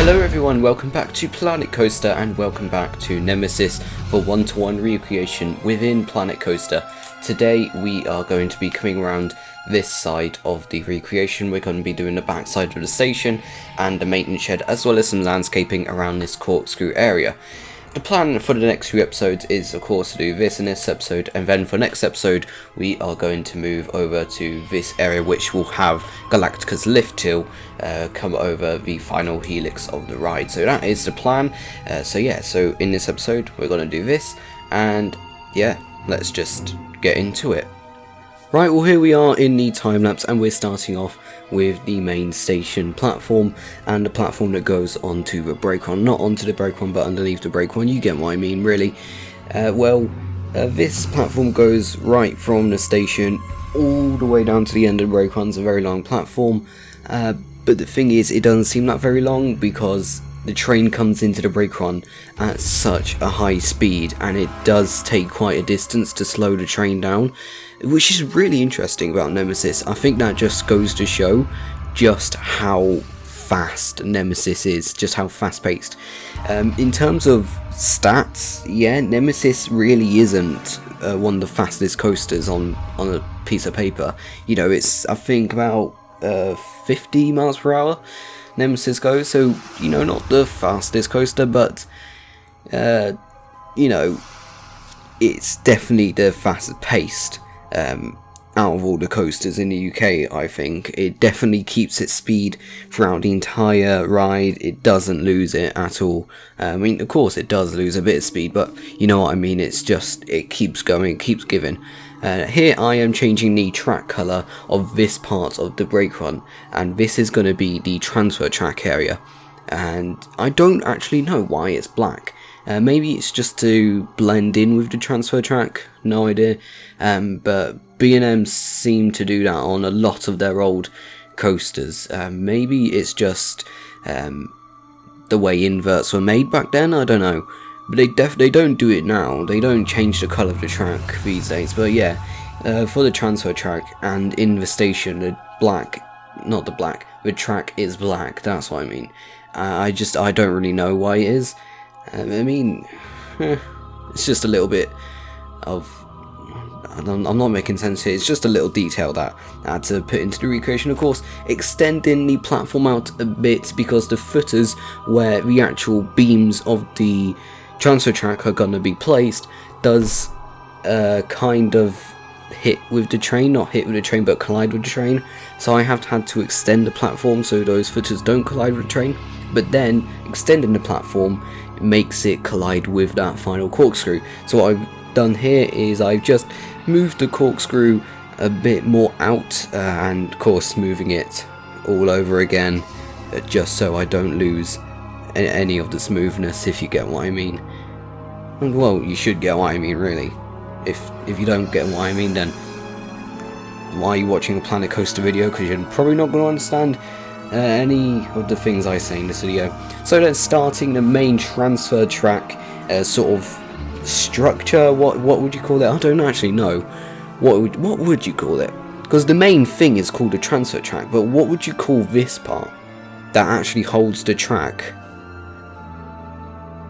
Hello everyone, welcome back to Planet Coaster and welcome back to Nemesis for one-to-one recreation within Planet Coaster. Today we are going to be coming around this side of the recreation. We're going to be doing the back side of the station and the maintenance shed, as well as some landscaping around this corkscrew area. The plan for the next few episodes is of course to do this in this episode, and then for next episode we are going to move over to this area which will have Galactica's lifthill come over the final helix of the ride. So that is the plan. So in this episode we're going to do this, and yeah, let's just get into it. Right, well here we are in the time lapse, and we're starting off with the main station platform and the platform that goes onto the brake run. Not onto the brake run, but underneath the brake run, you get what I mean really. This platform goes right from the station all the way down to the end of the brake run. It's a very long platform, but the thing is, it doesn't seem that very long because the train comes into the brake run at such a high speed, and it does take quite a distance to slow the train down, which is really interesting about Nemesis. I think that just goes to show just how fast Nemesis is, just how fast paced. In terms of stats, yeah, Nemesis really isn't one of the fastest coasters on a piece of paper. You know, it's I think about 50 miles per hour Nemesis goes, so you know, not the fastest coaster, but you know, it's definitely the fastest paced out of all the coasters in the UK. I think it definitely keeps its speed throughout the entire ride. It doesn't lose it at all. I mean, of course it does lose a bit of speed, but you know what I mean, it's just, it keeps going, it keeps giving. Here I am changing the track colour of this part of the brake run, and this is going to be the transfer track area, and I don't actually know why it's black. Maybe it's just to blend in with the transfer track, no idea, but B&M seem to do that on a lot of their old coasters. Maybe it's just the way inverts were made back then, I don't know. But they don't do it now. They don't change the colour of the track these days. But yeah, for the transfer track and in the station, the track is black. That's what I mean. I don't really know why it is. I mean, it's just a little bit of, I'm not making sense here, it's just a little detail that I had to put into the recreation. Of course, extending the platform out a bit because the footers where the actual beams of the transfer track are going to be placed does kind of hit with the train, not hit with the train but collide with the train, so I have had to extend the platform so those footers don't collide with the train, but then extending the platform makes it collide with that final corkscrew. So what I've done here is I've just moved the corkscrew a bit more out, and of course moving it all over again, just so I don't lose any of the smoothness, if you get what I mean. And well, you should get what I mean really. If you don't get what I mean, then why are you watching a Planet Coaster video? Because you're probably not going to understand any of the things I say in this video. So then, starting the main transfer track sort of structure, what would you call it? I don't actually know. What would you call it? Because the main thing is called a transfer track, but what would you call this part that actually holds the track?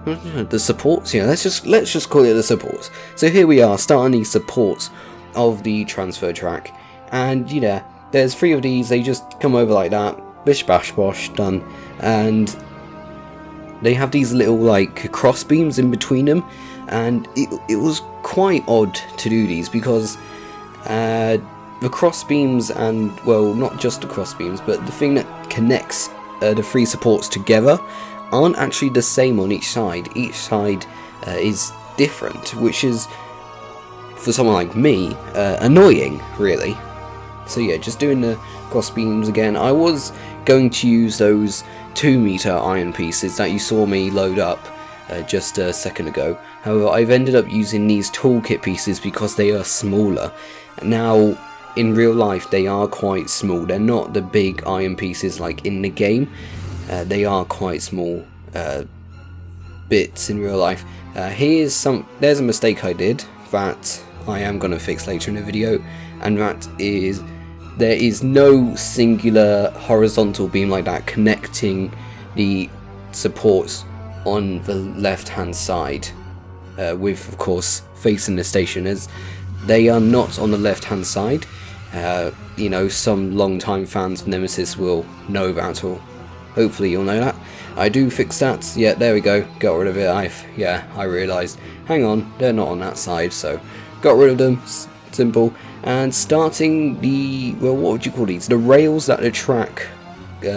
The supports, yeah, let's just call it the supports. So here we are, starting the supports of the transfer track, and you know, there's 3 of these. They just come over like that, bish bash bosh, done, and they have these little like cross beams in between them, and it was quite odd to do these because the cross beams, and well, not just the cross beams, but the thing that connects the 3 supports together aren't actually the same on each side. Each side is different, which is, for someone like me, annoying really. So yeah, just doing the cross beams again. I was going to use those 2-meter iron pieces that you saw me load up just a second ago. However, I've ended up using these toolkit pieces because they are smaller. Now, in real life they are quite small. They're not the big iron pieces like in the game. They are quite small bits in real life. There's a mistake I did that I am going to fix later in the video, and that is there is no singular horizontal beam like that connecting the supports on the left hand side, with of course facing the station, as they are not on the left hand side. You know, some long-time fans of Nemesis will know that, or hopefully you'll know that. I do fix that. Yeah, there we go. Got rid of it. I realised. Hang on, they're not on that side, so got rid of them. Simple. And starting the, well, what would you call these? The rails that the track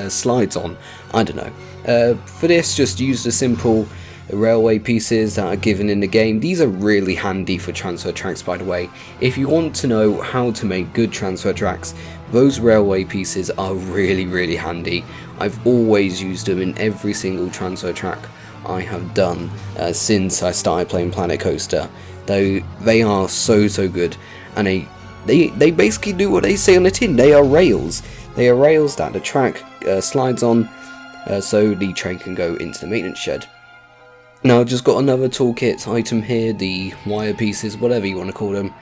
slides on. I don't know. For this, just use the simple railway pieces that are given in the game. These are really handy for transfer tracks, by the way. If you want to know how to make good transfer tracks, those railway pieces are really handy. I've always used them in every single transfer track I have done since I started playing Planet Coaster. They are so good, and they basically do what they say on the tin. They are rails. They are rails that the track slides on, so the train can go into the maintenance shed. Now I've just got another toolkit item here, the wire pieces, whatever you want to call them.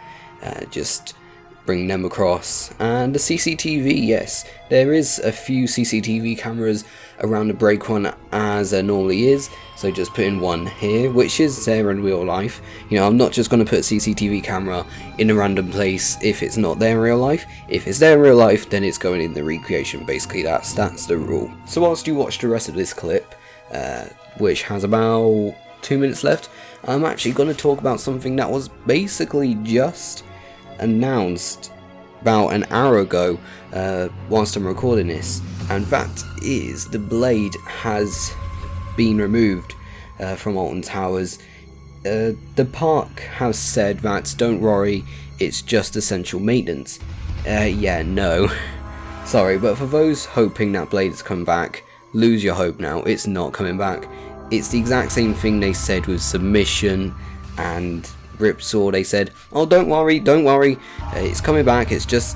Just bring them across. And the CCTV, yes, there is a few CCTV cameras around the brake run as there normally is, so just put in one here, which is there in real life. You know, I'm not just going to put a CCTV camera in a random place if it's not there in real life. If it's there in real life, then it's going in the recreation. Basically, that's the rule. So whilst you watch the rest of this clip, which has about 2 minutes left, I'm actually going to talk about something that was basically just announced about an hour ago whilst I'm recording this, and that is the blade has been removed from Alton Towers. The park has said that don't worry, it's just essential maintenance. Yeah, no. Sorry, but for those hoping that blade has come back, lose your hope now. It's not coming back. It's the exact same thing they said with Submission and Ripsaw. They said, oh, don't worry, it's coming back, it's just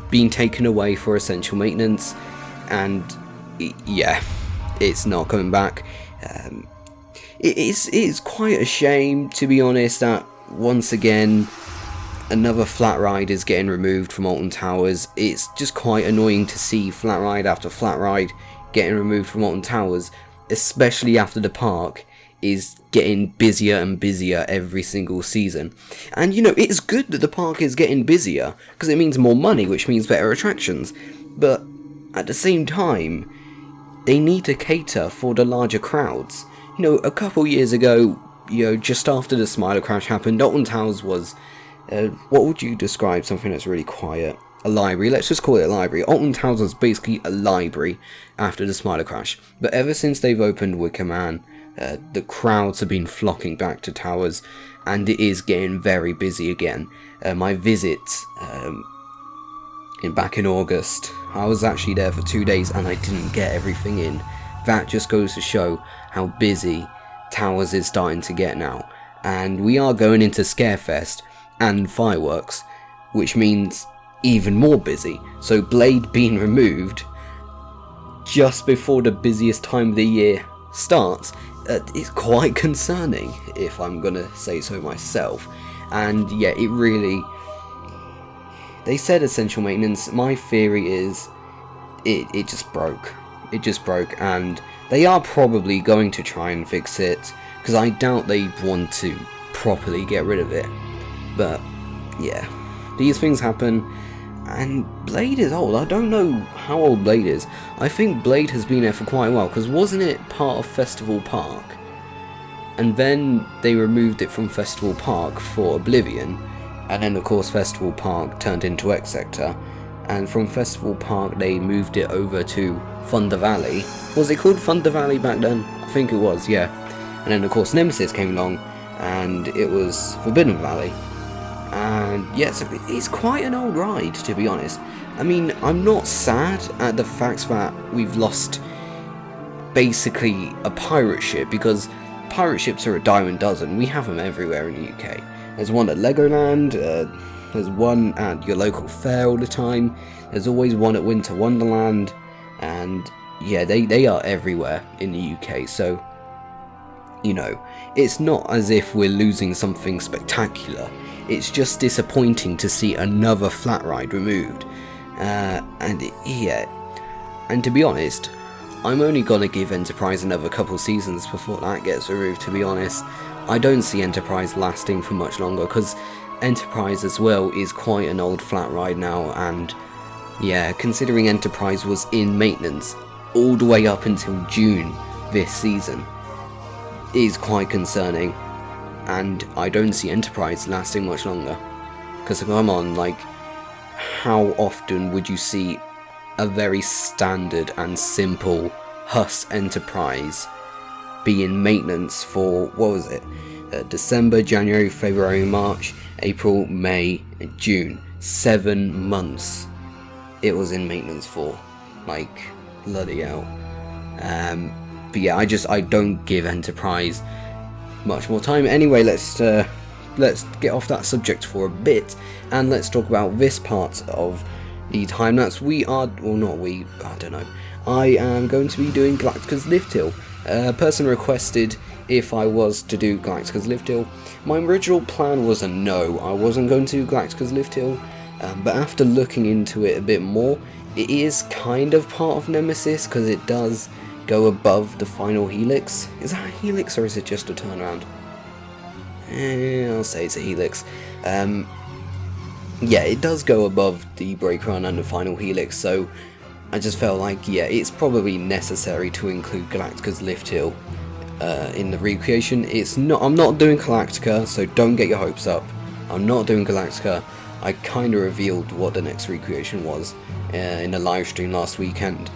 been taken away for essential maintenance. And yeah, it's not coming back. It is quite a shame, to be honest, that once again another flat ride is getting removed from Alton Towers. It's just quite annoying to see flat ride after flat ride getting removed from Alton Towers, especially after the park is getting busier and busier every single season. And you know, it's good that the park is getting busier because it means more money, which means better attractions, but at the same time they need to cater for the larger crowds. You know, a couple years ago, you know, just after the Smiler crash happened, Alton Towers was what would you describe something that's really quiet? A library. Let's just call it a library. Alton Towers was basically a library after the Smiler crash. But ever since they've opened Wicker Man, the crowds have been flocking back to Towers, and it is getting very busy again. My visit back in August, I was actually there for 2 days and I didn't get everything in. That just goes to show how busy Towers is starting to get now. And we are going into Scarefest and fireworks, which means even more busy. So Blade being removed just before the busiest time of the year starts is quite concerning, if I'm gonna say so myself. And yeah, it really, they said essential maintenance. My theory is it just broke. It just broke, and they are probably going to try and fix it, because I doubt they want to properly get rid of it. But yeah, these things happen. And Blade is old. I don't know how old Blade is. I think Blade has been there for quite a while, because wasn't it part of Festival Park? And then they removed it from Festival Park for Oblivion, and then of course Festival Park turned into X Sector, and from Festival Park they moved it over to Thunder Valley. Was it called Thunder Valley back then? I think it was, yeah. And then of course Nemesis came along, and it was Forbidden Valley. And yeah, so it's quite an old ride, to be honest. I mean, I'm not sad at the fact that we've lost basically a pirate ship, because pirate ships are a dime a dozen. We have them everywhere in the UK. There's one at Legoland, there's one at your local fair all the time, there's always one at Winter Wonderland, and yeah, they are everywhere in the UK. So, you know, it's not as if we're losing something spectacular. It's just disappointing to see another flat ride removed. And yeah, and to be honest, I'm only gonna give Enterprise another couple seasons before that gets removed, to be honest. I don't see Enterprise lasting for much longer, because Enterprise as well is quite an old flat ride now, and yeah, considering Enterprise was in maintenance all the way up until June this season, is quite concerning, and I don't see Enterprise lasting much longer. Because come on, like, how often would you see a very standard and simple Hus Enterprise be in maintenance for, what was it, December, January, February, March, April, May, and June. 7 months it was in maintenance for. Like, bloody hell. But yeah, I don't give Enterprise much more time. Anyway, let's get off that subject for a bit, and let's talk about this part of the time-lapse. I am going to be doing Galactica's lifthill. A person requested if I was to do Galactica's lifthill. My original plan was a no, I wasn't going to do Galactica's lifthill, but after looking into it a bit more, it is kind of part of Nemesis, because it does go above the final helix. Is that a helix, or is it just a turnaround? I'll say it's a helix. Yeah, it does go above the break run and the final helix, so I just felt like, yeah, it's probably necessary to include Galactica's lifthill in the recreation. I'm not doing Galactica, so don't get your hopes up. I'm not doing Galactica. I kind of revealed what the next recreation was in a live stream last weekend.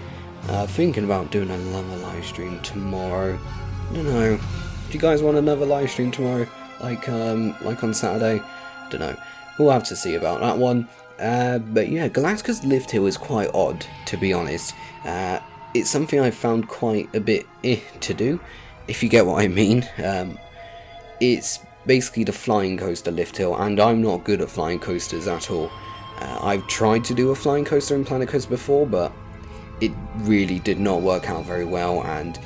Thinking about doing another live stream tomorrow. I don't know. Do you guys want another live stream tomorrow? Like on Saturday? Don't know. We'll have to see about that one. But yeah, Galactica's lifthill is quite odd, to be honest. It's something I found quite a bit to do, if you get what I mean. It's basically the flying coaster lifthill, and I'm not good at flying coasters at all. I've tried to do a flying coaster in Planet Coaster before, but it really did not work out very well, and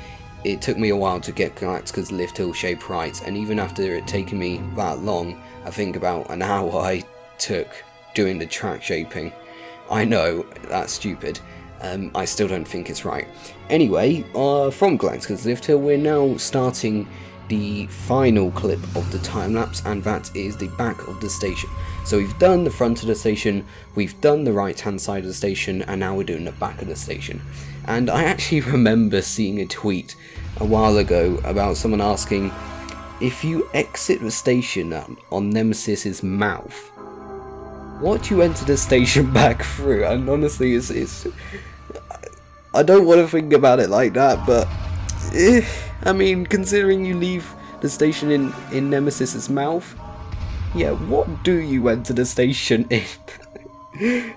it took me a while to get Galactica's lifthill shape right, and even after it taking me that long, I think about an hour I took doing the track shaping. I know, that's stupid. I still don't think it's right. Anyway, from Galactica's lifthill, we're now starting the final clip of the time-lapse, and that is the back of the station. So we've done the front of the station, we've done the right hand side of the station, and now we're doing the back of the station. And I actually remember seeing a tweet a while ago about someone asking, if you exit the station on Nemesis's mouth, what do you enter the station back through? And honestly, it's I don't want to think about it like that, but I mean, considering you leave the station in Nemesis's mouth, yeah, what do you enter the station in?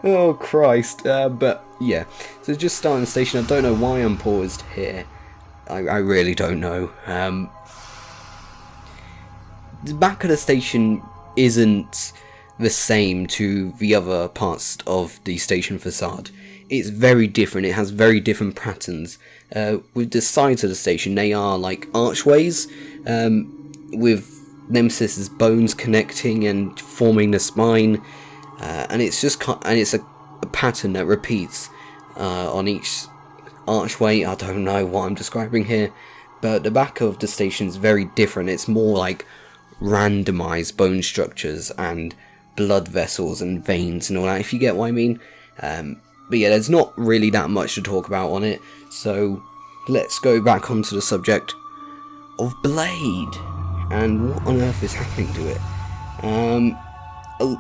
Oh Christ. But yeah, so just starting the station. I don't know why I'm paused here. I really don't know. The back of the station isn't the same to the other parts of the station facade. It's very different. It has very different patterns. With the sides of the station, they are like archways, with Nemesis's bones connecting and forming the spine, and it's a pattern that repeats on each archway. I don't know what I'm describing here, but the back of the station is very different. It's more like randomized bone structures and blood vessels and veins and all that, if you get what I mean. But yeah, there's not really that much to talk about on it, so let's go back onto the subject of Blade and what on earth is happening to it.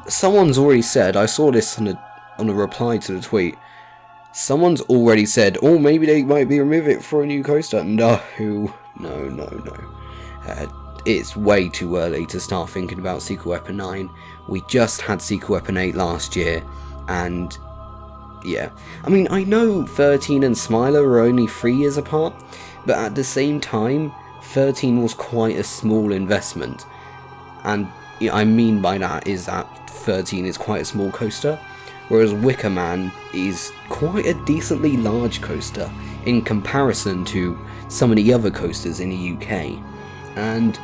Someone's already said, I saw this on a reply to the tweet, someone's already said, oh, maybe they might be removing it for a new coaster. No. It's way too early to start thinking about Secret Weapon 9. We just had Secret Weapon 8 last year, and yeah. I mean, I know 13 and Smiler are only 3 years apart, but at the same time, 13 was quite a small investment. And I mean by that is that 13 is quite a small coaster, whereas Wicker Man is quite a decently large coaster in comparison to some of the other coasters in the UK. And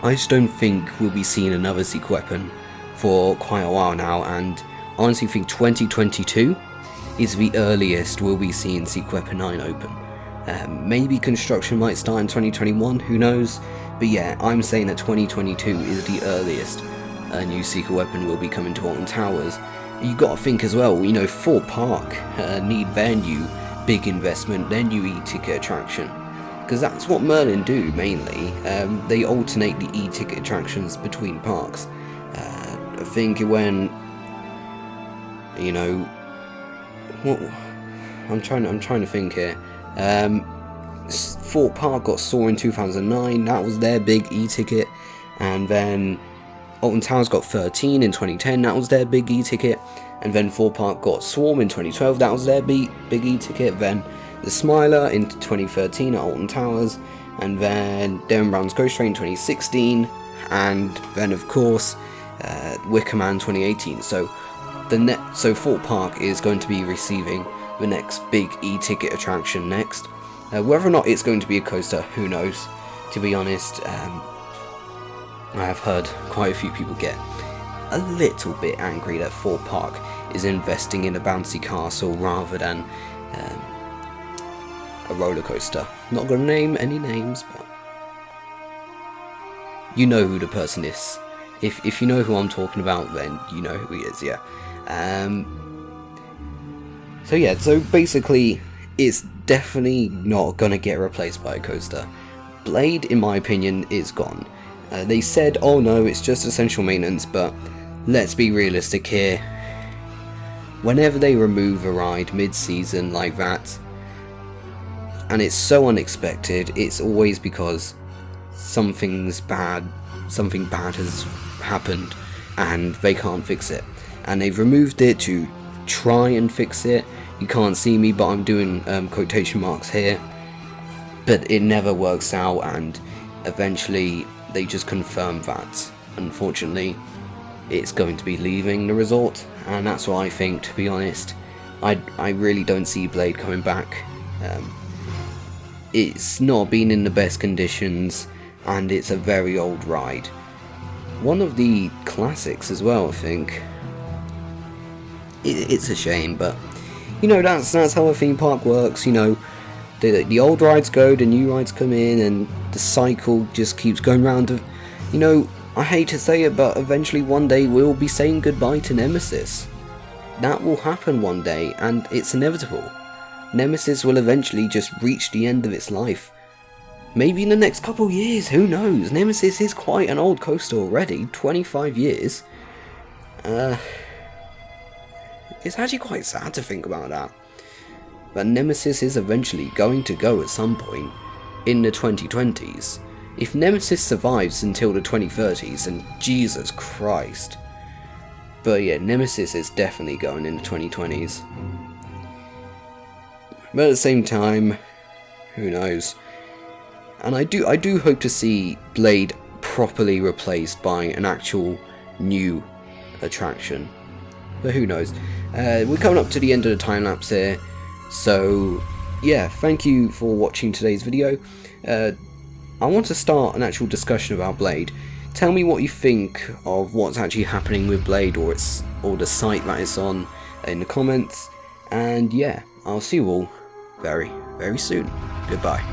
I just don't think we'll be seeing another Secret Weapon for quite a while now, and honestly think 2022 is the earliest we'll be seeing Secret Weapon 9 open. Maybe construction might start in 2021, who knows? But yeah, I'm saying that 2022 is the earliest a new secret weapon will be coming to Alton Towers. You got to think as well, you know, Fort Park need their new big investment, their new e-ticket attraction, because that's what Merlin do mainly. They alternate the e-ticket attractions between parks. I think when, you know, what I'm trying to think here. Fort Park got Soar in 2009. That was their big e-ticket, and then Alton Towers got 13 in 2010. That was their big e-ticket, and then Fort Park got Swarm in 2012. That was their big e-ticket. Then the Smiler in 2013 at Alton Towers, and then Darren Brown's Ghost Train in 2016, and then of course Wicker Man 2018. So Fort Park is going to be receiving the next big e-ticket attraction next. Whether or not it's going to be a coaster, who knows? To be honest, I have heard quite a few people get a little bit angry that Fort Park is investing in a bouncy castle rather than a roller coaster. Not gonna name any names, but you know who the person is. If you know who I'm talking about, then you know who he is, yeah. So yeah, so basically, it's definitely not gonna get replaced by a coaster. Blade, in my opinion, is gone. They said, oh no, it's just essential maintenance, but let's be realistic here. Whenever they remove a ride mid-season like that, and it's so unexpected, it's always because something bad has happened and they can't fix it. And they've removed it to try and fix it. You can't see me, but I'm doing quotation marks here. But it never works out, and eventually they just confirm that, unfortunately, it's going to be leaving the resort. And that's what I think, to be honest. I really don't see Blade coming back. It's not been in the best conditions, and it's a very old ride. One of the classics as well, I think. It's a shame, but you know, that's how a theme park works. You know, the old rides go, the new rides come in, and the cycle just keeps going round. You know, I hate to say it, but eventually one day we'll be saying goodbye to Nemesis. That will happen one day, and it's inevitable. Nemesis will eventually just reach the end of its life. Maybe in the next couple years, who knows? Nemesis is quite an old coaster already, 25 years. It's actually quite sad to think about that. But Nemesis is eventually going to go at some point in the 2020s. If Nemesis survives until the 2030s, and Jesus Christ. But yeah, Nemesis is definitely going in the 2020s. But at the same time, who knows? And I do hope to see Blade properly replaced by an actual new attraction. But who knows? We're coming up to the end of the time lapse here. So yeah, thank you for watching today's video. I want to start an actual discussion about Blade. Tell me what you think of what's actually happening with Blade, or the site that it's on, in the comments. And yeah, I'll see you all very, very soon. Goodbye.